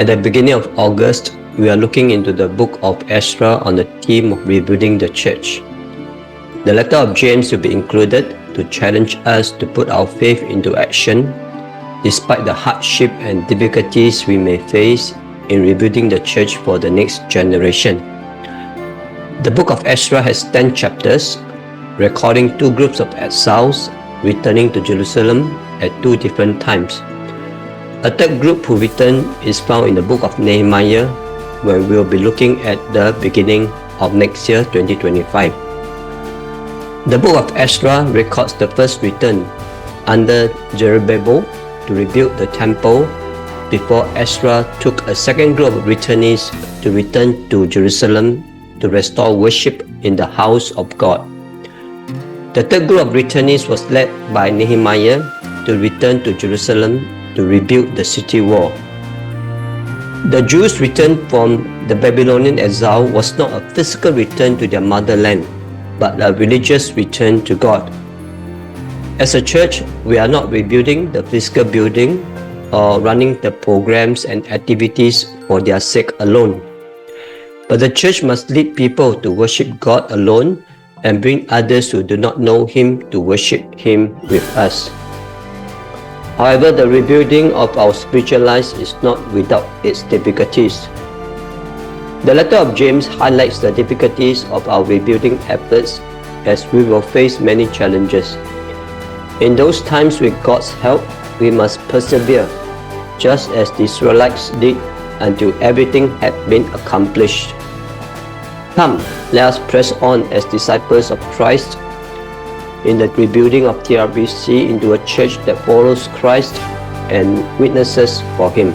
At the beginning of August, we are looking into the book of Ezra on the theme of rebuilding the church. The letter of James will be included to challenge us to put our faith into action despite the hardship and difficulties we may face in rebuilding the church for the next generation. The book of Ezra has 10 chapters, recording two groups of exiles returning to Jerusalem at two different times. A third group who returned is found in the book of Nehemiah, where we'll be looking at the beginning of next year, 2025. The book of Ezra records the first return under Zerubbabel to rebuild the temple before Ezra took a second group of returnees to return to Jerusalem to restore worship in the house of God. The third group of returnees was led by Nehemiah to return to Jerusalem to rebuild the city wall. The Jews returned from the Babylonian exile was not a physical return to their motherland, but a religious return to God. As a church, we are not rebuilding the physical building or running the programs and activities for their sake alone. But the church must lead people to worship God alone and bring others who do not know Him to worship Him with us. However, the rebuilding of our spiritual lives is not without its difficulties. The letter of James highlights the difficulties of our rebuilding efforts as we will face many challenges. In those times with God's help, we must persevere, just as the Israelites did until everything had been accomplished. Come, let us press on as disciples of Christ in the rebuilding of TRBC into a church that follows Christ and witnesses for Him.